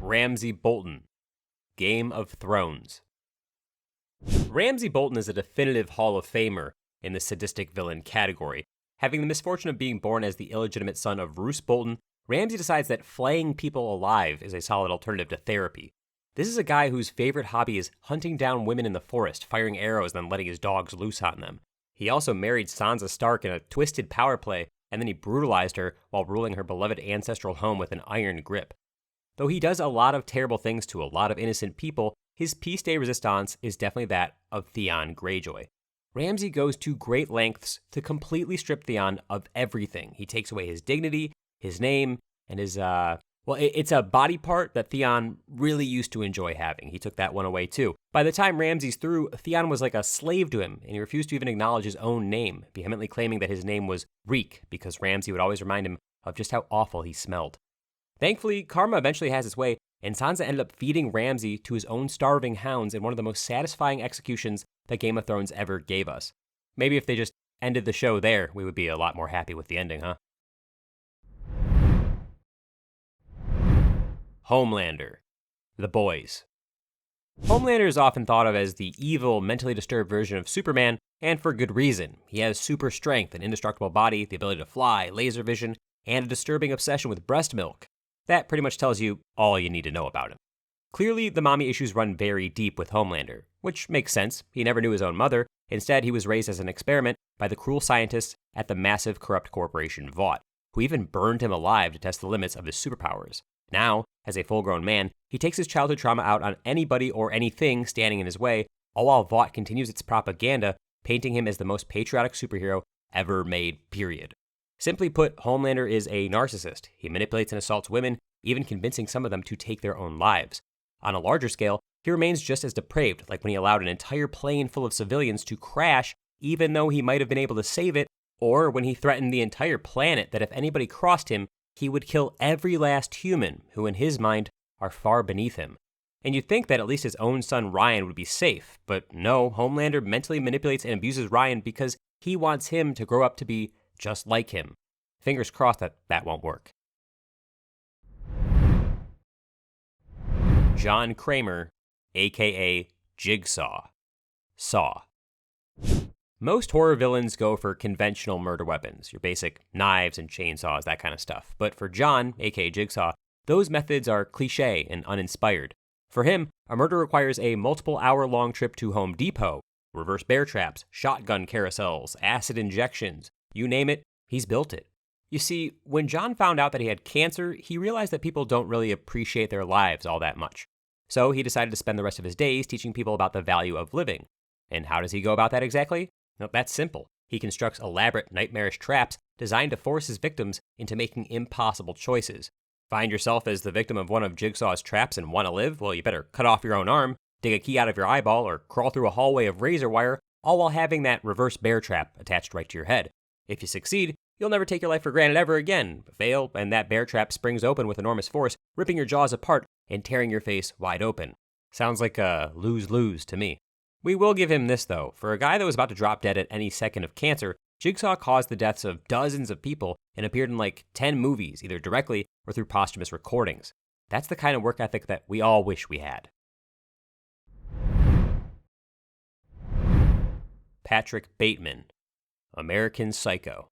Ramsay Bolton, Game of Thrones. Ramsay Bolton is a definitive Hall of Famer in the sadistic villain category. Having the misfortune of being born as the illegitimate son of Roose Bolton, Ramsay decides that flaying people alive is a solid alternative to therapy. This is a guy whose favorite hobby is hunting down women in the forest, firing arrows, and then letting his dogs loose on them. He also married Sansa Stark in a twisted power play, and then he brutalized her while ruling her beloved ancestral home with an iron grip. Though he does a lot of terrible things to a lot of innocent people, his piece de resistance is definitely that of Theon Greyjoy. Ramsay goes to great lengths to completely strip Theon of everything. He takes away his dignity, his name, and his, it's a body part that Theon really used to enjoy having. He took that one away too. By the time Ramsay's through, Theon was like a slave to him, and he refused to even acknowledge his own name, vehemently claiming that his name was Reek, because Ramsay would always remind him of just how awful he smelled. Thankfully, karma eventually has its way, and Sansa ended up feeding Ramsay to his own starving hounds in one of the most satisfying executions that Game of Thrones ever gave us. Maybe if they just ended the show there, we would be a lot more happy with the ending, huh? Homelander, The Boys. Homelander is often thought of as the evil, mentally disturbed version of Superman, and for good reason. He has super strength, an indestructible body, the ability to fly, laser vision, and a disturbing obsession with breast milk. That pretty much tells you all you need to know about him. Clearly, the mommy issues run very deep with Homelander, which makes sense. He never knew his own mother. Instead, he was raised as an experiment by the cruel scientists at the massive corrupt corporation Vought, who even burned him alive to test the limits of his superpowers. Now, as a full-grown man, he takes his childhood trauma out on anybody or anything standing in his way, all while Vought continues its propaganda, painting him as the most patriotic superhero ever made, period. Simply put, Homelander is a narcissist. He manipulates and assaults women, even convincing some of them to take their own lives. On a larger scale, he remains just as depraved, like when he allowed an entire plane full of civilians to crash, even though he might have been able to save it, or when he threatened the entire planet that if anybody crossed him, he would kill every last human who, in his mind, are far beneath him. And you'd think that at least his own son Ryan would be safe, but no, Homelander mentally manipulates and abuses Ryan because he wants him to grow up to be just like him. Fingers crossed that won't work. John Kramer, aka Jigsaw. Saw. Most horror villains go for conventional murder weapons, your basic knives and chainsaws, that kind of stuff. But for John, aka Jigsaw, those methods are cliche and uninspired. For him, a murder requires a multiple hour-long trip to Home Depot, reverse bear traps, shotgun carousels, acid injections, you name it, he's built it. You see, when John found out that he had cancer, he realized that people don't really appreciate their lives all that much. So he decided to spend the rest of his days teaching people about the value of living. And how does he go about that exactly? Well, that's simple. He constructs elaborate, nightmarish traps designed to force his victims into making impossible choices. Find yourself as the victim of one of Jigsaw's traps and want to live? Well, you better cut off your own arm, dig a key out of your eyeball, or crawl through a hallway of razor wire, all while having that reverse bear trap attached right to your head. If you succeed, you'll never take your life for granted ever again. Fail, and that bear trap springs open with enormous force, ripping your jaws apart and tearing your face wide open. Sounds like a lose-lose to me. We will give him this, though. For a guy that was about to drop dead at any second of cancer, Jigsaw caused the deaths of dozens of people and appeared in like 10 movies, either directly or through posthumous recordings. That's the kind of work ethic that we all wish we had. Patrick Bateman, American Psycho.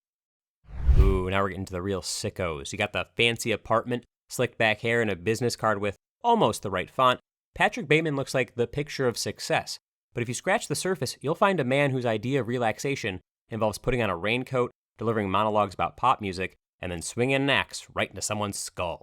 Ooh, now we're getting to the real sickos. You got the fancy apartment, slicked back hair, and a business card with almost the right font. Patrick Bateman looks like the picture of success. But if you scratch the surface, you'll find a man whose idea of relaxation involves putting on a raincoat, delivering monologues about pop music, and then swinging an axe right into someone's skull.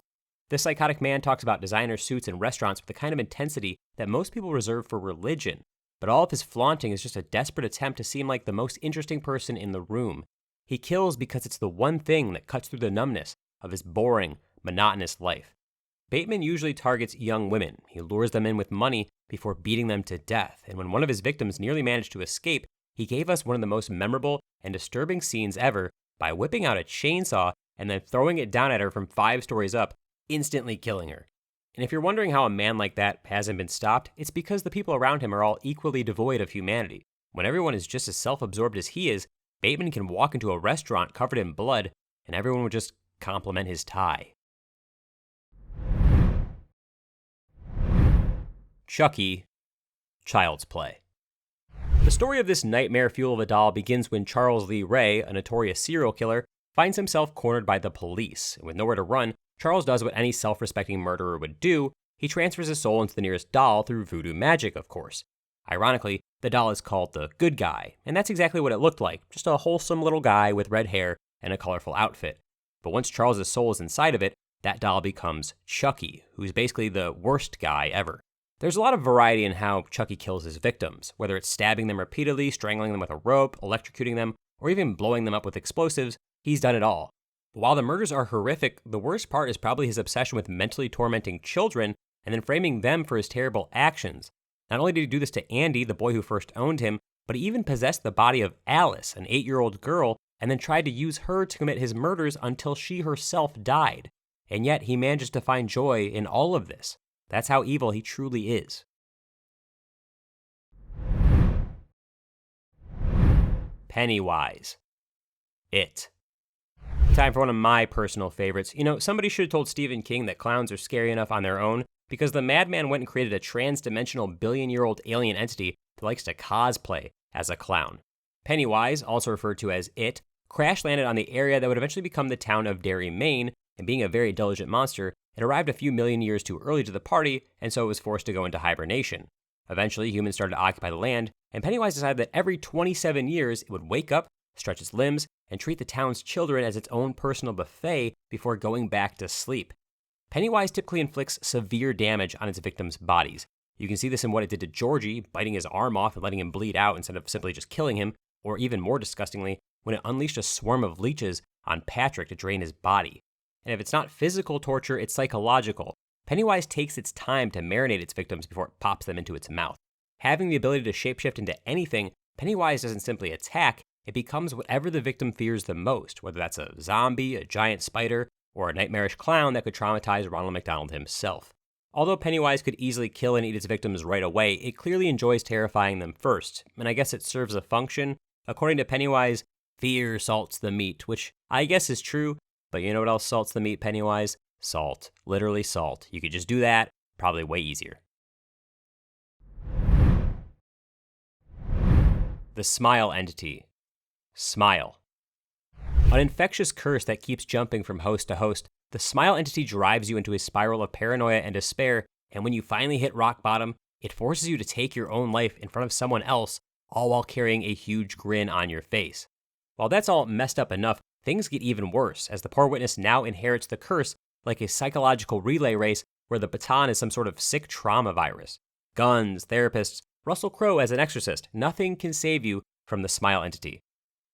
This psychotic man talks about designer suits and restaurants with the kind of intensity that most people reserve for religion. But all of his flaunting is just a desperate attempt to seem like the most interesting person in the room. He kills because it's the one thing that cuts through the numbness of his boring, monotonous life. Bateman usually targets young women. He lures them in with money before beating them to death. And when one of his victims nearly managed to escape, he gave us one of the most memorable and disturbing scenes ever by whipping out a chainsaw and then throwing it down at her from 5 stories up, instantly killing her. And if you're wondering how a man like that hasn't been stopped, it's because the people around him are all equally devoid of humanity. When everyone is just as self-absorbed as he is, Bateman can walk into a restaurant covered in blood, and everyone would just compliment his tie. Chucky, child's play. The story of this nightmare fuel of a doll begins when Charles Lee Ray, a notorious serial killer, finds himself cornered by the police. And with nowhere to run, Charles does what any self-respecting murderer would do. He transfers his soul into the nearest doll through voodoo magic, of course. Ironically, the doll is called the Good Guy, and that's exactly what it looked like, just a wholesome little guy with red hair and a colorful outfit. But once Charles' soul is inside of it, that doll becomes Chucky, who's basically the worst guy ever. There's a lot of variety in how Chucky kills his victims, whether it's stabbing them repeatedly, strangling them with a rope, electrocuting them, or even blowing them up with explosives. He's done it all. But while the murders are horrific, the worst part is probably his obsession with mentally tormenting children and then framing them for his terrible actions. Not only did he do this to Andy, the boy who first owned him, but he even possessed the body of Alice, an 8-year-old girl, and then tried to use her to commit his murders until she herself died. And yet he manages to find joy in all of this. That's how evil he truly is. Pennywise. It. Time for one of my personal favorites. Somebody should have told Stephen King that clowns are scary enough on their own, because the madman went and created a trans-dimensional billion-year-old alien entity that likes to cosplay as a clown. Pennywise, also referred to as It, crash-landed on the area that would eventually become the town of Derry, Maine, and being a very diligent monster, it arrived a few million years too early to the party, and so it was forced to go into hibernation. Eventually, humans started to occupy the land, and Pennywise decided that every 27 years, it would wake up, stretch its limbs, and treat the town's children as its own personal buffet before going back to sleep. Pennywise typically inflicts severe damage on its victims' bodies. You can see this in what it did to Georgie, biting his arm off and letting him bleed out instead of simply just killing him, or even more disgustingly, when it unleashed a swarm of leeches on Patrick to drain his body. And if it's not physical torture, it's psychological. Pennywise takes its time to marinate its victims before it pops them into its mouth. Having the ability to shapeshift into anything, Pennywise doesn't simply attack, it becomes whatever the victim fears the most, whether that's a zombie, a giant spider, or a nightmarish clown that could traumatize Ronald McDonald himself. Although Pennywise could easily kill and eat its victims right away, it clearly enjoys terrifying them first, and I guess it serves a function. According to Pennywise, fear salts the meat, which I guess is true, but you know what else salts the meat, Pennywise? Salt. Literally salt. You could just do that, probably way easier. The Smile Entity. Smile. An infectious curse that keeps jumping from host to host, the Smile Entity drives you into a spiral of paranoia and despair, and when you finally hit rock bottom, it forces you to take your own life in front of someone else, all while carrying a huge grin on your face. While that's all messed up enough, things get even worse, as the poor witness now inherits the curse like a psychological relay race where the baton is some sort of sick trauma virus. Guns, therapists, Russell Crowe as an exorcist, nothing can save you from the Smile Entity.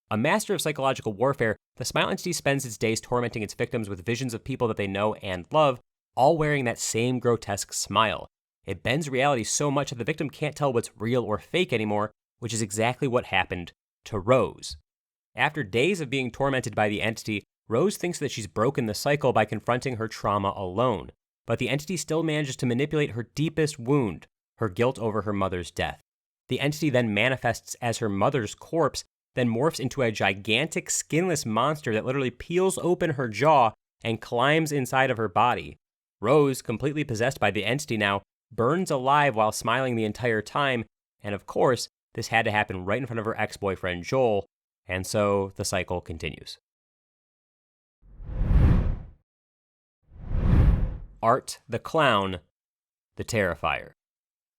A master of psychological warfare, the Smile Entity spends its days tormenting its victims with visions of people that they know and love, all wearing that same grotesque smile. It bends reality so much that the victim can't tell what's real or fake anymore, which is exactly what happened to Rose. After days of being tormented by the entity, Rose thinks that she's broken the cycle by confronting her trauma alone, but the entity still manages to manipulate her deepest wound, her guilt over her mother's death. The entity then manifests as her mother's corpse, then morphs into a gigantic skinless monster that literally peels open her jaw and climbs inside of her body. Rose, completely possessed by the entity now, burns alive while smiling the entire time, and of course, this had to happen right in front of her ex-boyfriend Joel, and so the cycle continues. Art the Clown, the Terrifier.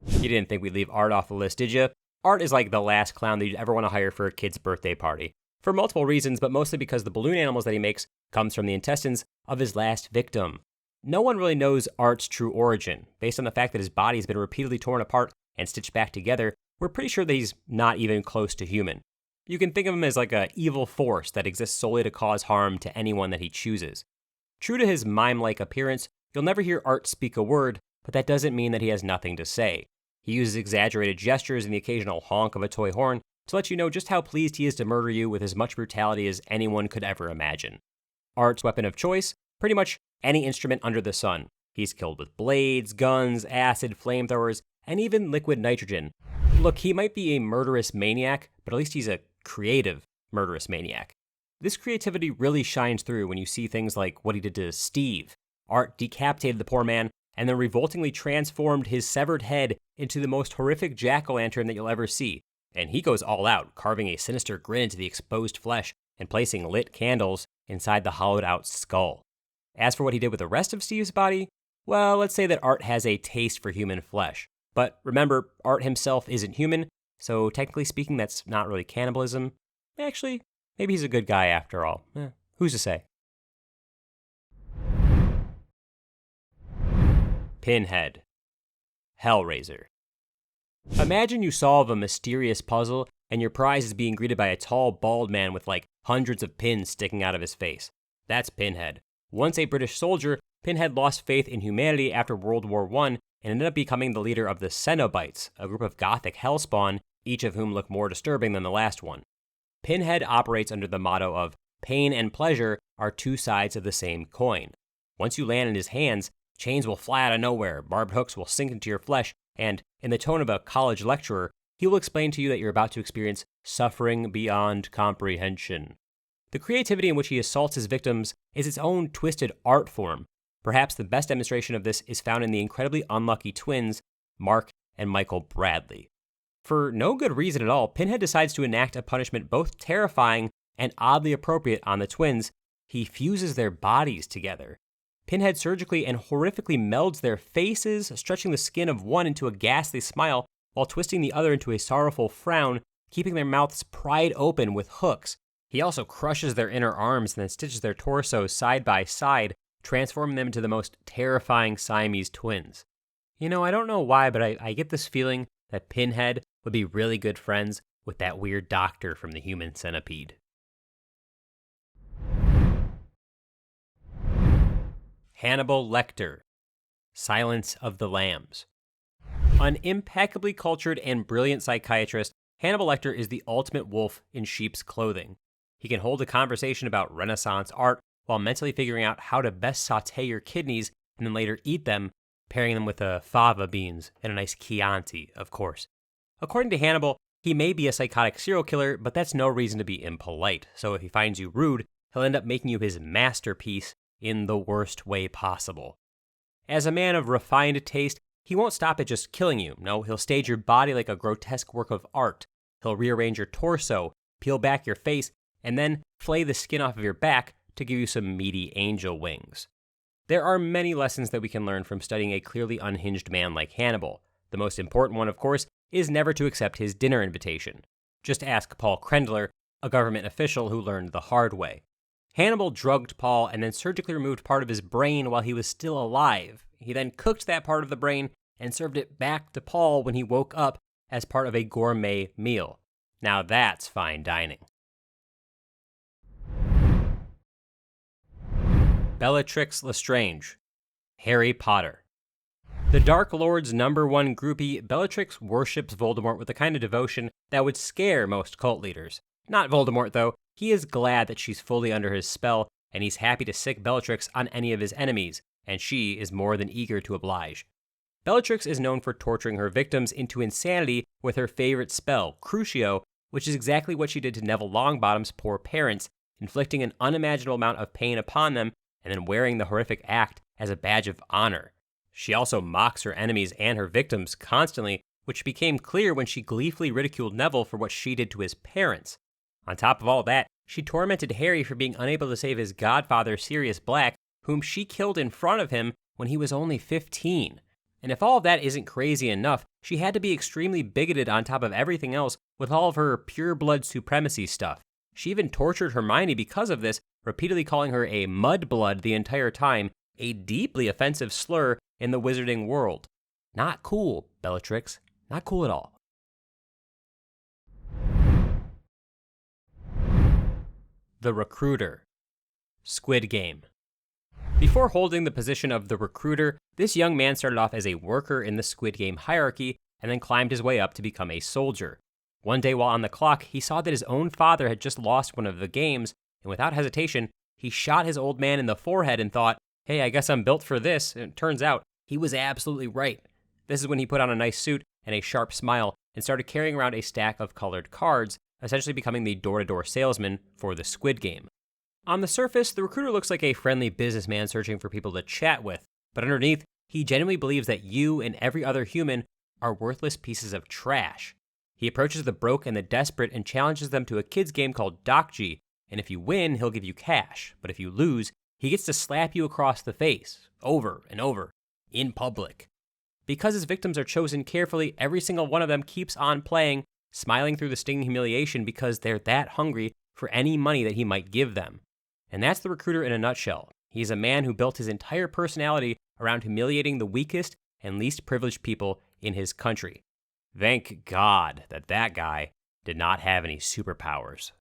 You didn't think we'd leave Art off the list, did you? Art is like the last clown that you'd ever want to hire for a kid's birthday party. For multiple reasons, but mostly because the balloon animals that he makes comes from the intestines of his last victim. No one really knows Art's true origin. Based on the fact that his body has been repeatedly torn apart and stitched back together, we're pretty sure that he's not even close to human. You can think of him as like an evil force that exists solely to cause harm to anyone that he chooses. True to his mime-like appearance, you'll never hear Art speak a word, but that doesn't mean that he has nothing to say. He uses exaggerated gestures and the occasional honk of a toy horn to let you know just how pleased he is to murder you with as much brutality as anyone could ever imagine. Art's weapon of choice? Pretty much any instrument under the sun. He's killed with blades, guns, acid, flamethrowers, and even liquid nitrogen. Look, he might be a murderous maniac, but at least he's a creative murderous maniac. This creativity really shines through when you see things like what he did to Steve. Art decapitated the poor man and then revoltingly transformed his severed head into the most horrific jack-o'-lantern that you'll ever see. And he goes all out, carving a sinister grin into the exposed flesh and placing lit candles inside the hollowed-out skull. As for what he did with the rest of Steve's body, well, let's say that Art has a taste for human flesh. But remember, Art himself isn't human, so technically speaking, that's not really cannibalism. Actually, maybe he's a good guy after all. Who's to say? Pinhead. Hellraiser. Imagine you solve a mysterious puzzle and your prize is being greeted by a tall, bald man with like hundreds of pins sticking out of his face. That's Pinhead. Once a British soldier, Pinhead lost faith in humanity after World War I and ended up becoming the leader of the Cenobites, a group of gothic hellspawn, each of whom look more disturbing than the last one. Pinhead operates under the motto of pain and pleasure are two sides of the same coin. Once you land in his hands, chains will fly out of nowhere, barbed hooks will sink into your flesh, and, in the tone of a college lecturer, he will explain to you that you're about to experience suffering beyond comprehension. The creativity in which he assaults his victims is its own twisted art form. Perhaps the best demonstration of this is found in the incredibly unlucky twins, Mark and Michael Bradley. For no good reason at all, Pinhead decides to enact a punishment both terrifying and oddly appropriate on the twins. He fuses their bodies together. Pinhead surgically and horrifically melds their faces, stretching the skin of one into a ghastly smile while twisting the other into a sorrowful frown, keeping their mouths pried open with hooks. He also crushes their inner arms and then stitches their torsos side by side, transforming them into the most terrifying Siamese twins. You know, I don't know why, but I get this feeling that Pinhead would be really good friends with that weird doctor from the Human Centipede. Hannibal Lecter. Silence of the Lambs. An impeccably cultured and brilliant psychiatrist, Hannibal Lecter is the ultimate wolf in sheep's clothing. He can hold a conversation about Renaissance art while mentally figuring out how to best sauté your kidneys and then later eat them, pairing them with fava beans and a nice Chianti, of course. According to Hannibal, he may be a psychotic serial killer, but that's no reason to be impolite. So if he finds you rude, he'll end up making you his masterpiece in the worst way possible. As a man of refined taste, he won't stop at just killing you. No, he'll stage your body like a grotesque work of art. He'll rearrange your torso, peel back your face, and then flay the skin off of your back to give you some meaty angel wings. There are many lessons that we can learn from studying a clearly unhinged man like Hannibal. The most important one, of course, is never to accept his dinner invitation. Just ask Paul Krendler, a government official who learned the hard way. Hannibal drugged Paul and then surgically removed part of his brain while he was still alive. He then cooked that part of the brain and served it back to Paul when he woke up as part of a gourmet meal. Now that's fine dining. Bellatrix Lestrange. Harry Potter. The Dark Lord's #1 groupie, Bellatrix worships Voldemort with a kind of devotion that would scare most cult leaders. Not Voldemort, though. He is glad that she's fully under his spell, and he's happy to sick Bellatrix on any of his enemies, and she is more than eager to oblige. Bellatrix is known for torturing her victims into insanity with her favorite spell, Crucio, which is exactly what she did to Neville Longbottom's poor parents, inflicting an unimaginable amount of pain upon them and then wearing the horrific act as a badge of honor. She also mocks her enemies and her victims constantly, which became clear when she gleefully ridiculed Neville for what she did to his parents. On top of all that, she tormented Harry for being unable to save his godfather, Sirius Black, whom she killed in front of him when he was only 15. And if all of that isn't crazy enough, she had to be extremely bigoted on top of everything else with all of her pure-blood supremacy stuff. She even tortured Hermione because of this, repeatedly calling her a mudblood the entire time, a deeply offensive slur in the wizarding world. Not cool, Bellatrix. Not cool at all. The Recruiter. Squid Game. Before holding the position of the Recruiter, this young man started off as a worker in the Squid Game hierarchy and then climbed his way up to become a soldier. One day while on the clock, he saw that his own father had just lost one of the games, and without hesitation, he shot his old man in the forehead and thought, hey, I guess I'm built for this, and it turns out he was absolutely right. This is when he put on a nice suit and a sharp smile and started carrying around a stack of colored cards, essentially becoming the door-to-door salesman for the Squid Game. On the surface, the Recruiter looks like a friendly businessman searching for people to chat with, but underneath, He genuinely believes that you and every other human are worthless pieces of trash. He approaches the broke and the desperate and challenges them to a kid's game called Dokji, and if you win, he'll give you cash, but if you lose, he gets to slap you across the face, over and over, in public. Because his victims are chosen carefully, every single one of them keeps on playing, smiling through the stinging humiliation because they're that hungry for any money that he might give them. And that's the Recruiter in a nutshell. He's a man who built his entire personality around humiliating the weakest and least privileged people in his country. Thank God that guy did not have any superpowers.